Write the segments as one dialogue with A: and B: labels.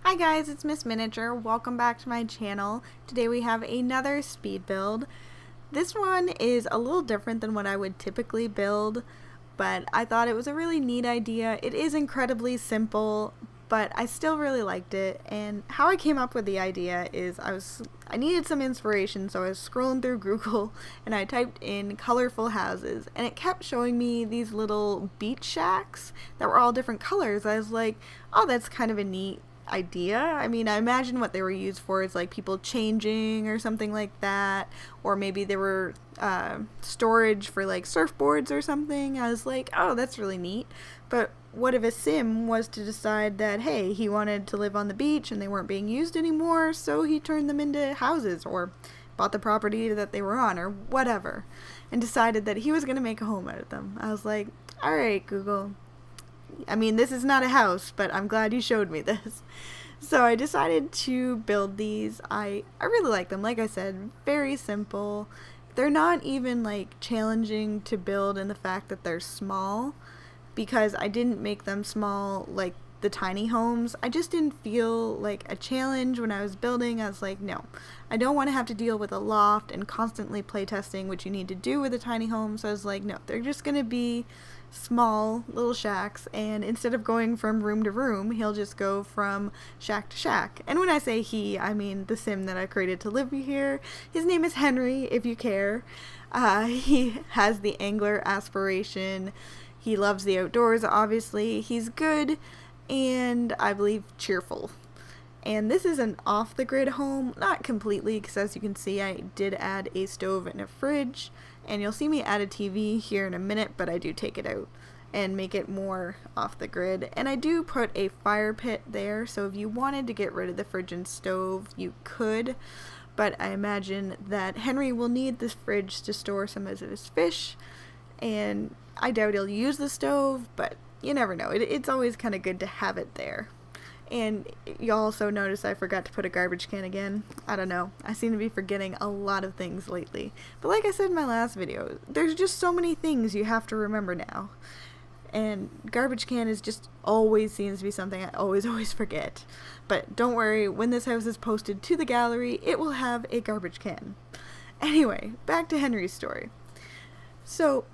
A: Hi guys, it's Miss Miniature. Welcome back to my channel. Today we have another speed build. This one is a little different than what I would typically build, but I thought it was a really neat idea. It is incredibly simple, but I still really liked it. And how I came up with the idea is I needed some inspiration, so I was scrolling through Google and I typed in colorful houses, and it kept showing me these little beach shacks that were all different colors. I was like, oh, that's kind of a neat idea. I mean, I imagine what they were used for is like people changing or something like that, or maybe they were storage for like surfboards or something. I was like, oh, that's really neat. But what if a sim was to decide that, hey, he wanted to live on the beach and they weren't being used anymore, so he turned them into houses or bought the property that they were on or whatever, and decided that he was going to make a home out of them. I was like, all right, Google, I mean, this is not a house, but I'm glad you showed me this. So I decided to build these. I really like them. Like I said, very simple. They're not even like challenging to build in the fact that they're small, because I didn't make them small like the tiny homes. I just didn't feel like a challenge when I was building. I was like, no, I don't want to have to deal with a loft and constantly playtesting, which you need to do with a tiny home. So I was like, no, they're just going to be small little shacks, and instead of going from room to room, he'll just go from shack to shack. And when I say he, I mean the sim that I created to live here. His name is Henry, if you care. He has the angler aspiration. He loves the outdoors, obviously. He's good and I believe cheerful. And this is an off-the-grid home, not completely, because as you can see, I did add a stove and a fridge, and you'll see me add a TV here in a minute, but I do take it out and make it more off-the-grid. And I do put a fire pit there, so if you wanted to get rid of the fridge and stove, you could, but I imagine that Henry will need this fridge to store some of his fish, and I doubt he'll use the stove, but you never know. It's always kind of good to have it there. And you also notice I forgot to put a garbage can again. I don't know. I seem to be forgetting a lot of things lately. But like I said in my last video, there's just so many things you have to remember now. And garbage can is just always seems to be something I always forget. But don't worry, when this house is posted to the gallery, it will have a garbage can. Anyway, back to Henry's story. So,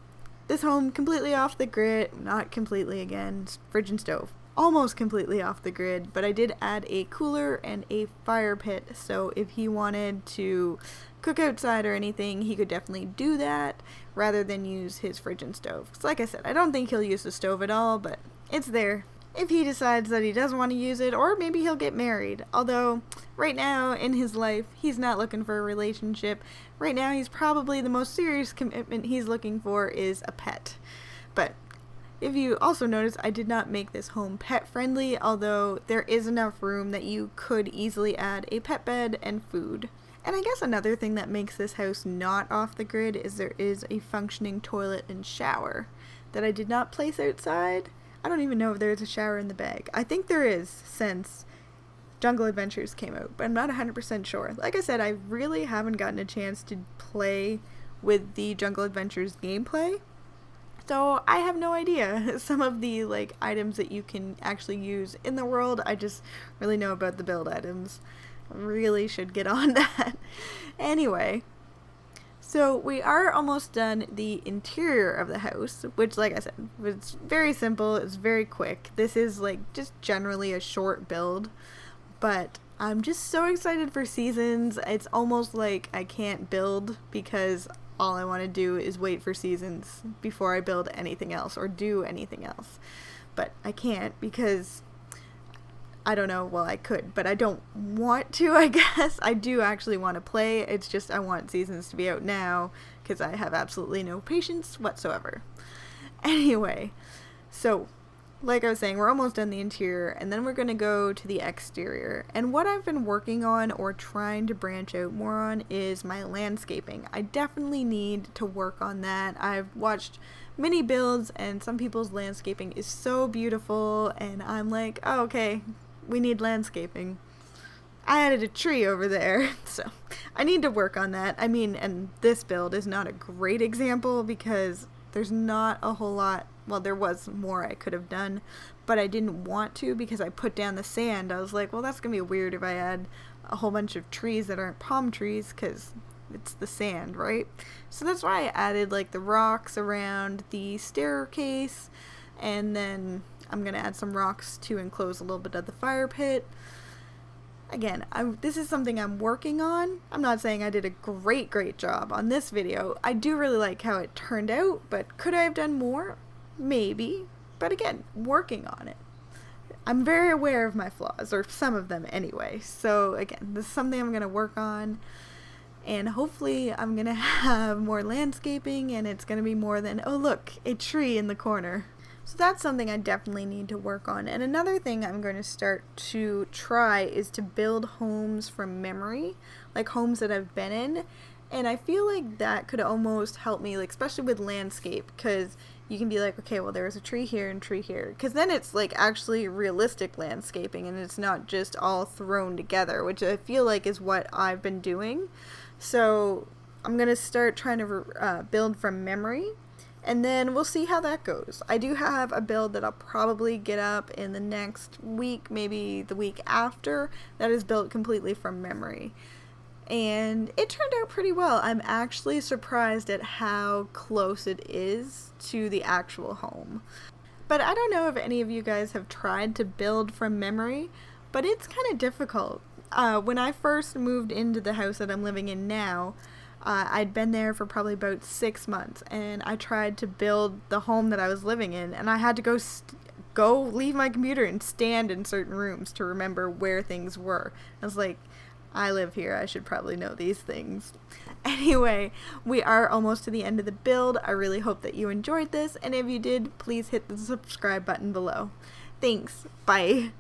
A: this home completely off the grid, not completely again, fridge and stove. Almost completely off the grid, but I did add a cooler and a fire pit, so if he wanted to cook outside or anything, he could definitely do that rather than use his fridge and stove. Because like I said, I don't think he'll use the stove at all, but it's there if he decides that he doesn't want to use it, or maybe he'll get married. Although right now in his life, he's not looking for a relationship. Right now he's probably the most serious commitment he's looking for is a pet. But if you also notice, I did not make this home pet friendly, although there is enough room that you could easily add a pet bed and food. And I guess another thing that makes this house not off the grid is there is a functioning toilet and shower that I did not place outside. I don't even know if there's a shower in the bag. I think there is since Jungle Adventures came out, but I'm not 100% sure. Like I said, I really haven't gotten a chance to play with the Jungle Adventures gameplay. So I have no idea some of the like items that you can actually use in the world. I just really know about the build items. Really should get on that. Anyway, so we are almost done the interior of the house, which like I said, was very simple. It's very quick. This is like just generally a short build, but I'm just so excited for seasons. It's almost like I can't build because all I want to do is wait for seasons before I build anything else or do anything else. But I can't because I don't know, well I could, but I don't want to, I guess. I do actually want to play, it's just I want seasons to be out now because I have absolutely no patience whatsoever. Anyway, so like I was saying, we're almost done the interior, and then we're going to go to the exterior. And what I've been working on or trying to branch out more on is my landscaping. I definitely need to work on that. I've watched many builds, and some people's landscaping is so beautiful, and I'm like, oh, okay, we need landscaping. I added a tree over there, so I need to work on that. I mean, and this build is not a great example because there's not a whole lot well, there was more I could have done, but I didn't want to because I put down the sand. I was like, well, that's going to be weird if I add a whole bunch of trees that aren't palm trees because it's the sand, right? So that's why I added like the rocks around the staircase, and then I'm going to add some rocks to enclose a little bit of the fire pit. Again, this is something I'm working on. I'm not saying I did a great job on this video. I do really like how it turned out, but could I have done more? Maybe. But again, working on it. I'm very aware of my flaws, or some of them anyway. So again, this is something I'm going to work on. And hopefully I'm going to have more landscaping, and it's going to be more than, oh look, a tree in the corner. So that's something I definitely need to work on. And another thing I'm going to start to try is to build homes from memory, like homes that I've been in. And I feel like that could almost help me, like especially with landscape, because you can be like, okay, well there's a tree here and tree here, because then it's like actually realistic landscaping and it's not just all thrown together, which I feel like is what I've been doing. So I'm going to start trying to build from memory. And then we'll see how that goes. I do have a build that I'll probably get up in the next week, maybe the week after, that is built completely from memory. And it turned out pretty well. I'm actually surprised at how close it is to the actual home. But I don't know if any of you guys have tried to build from memory, but it's kind of difficult. When I first moved into the house that I'm living in now, I'd been there for probably about 6 months, and I tried to build the home that I was living in, and I had to go leave my computer and stand in certain rooms to remember where things were. I was like, I live here, I should probably know these things. Anyway, we are almost to the end of the build. I really hope that you enjoyed this, and if you did, please hit the subscribe button below. Thanks. Bye.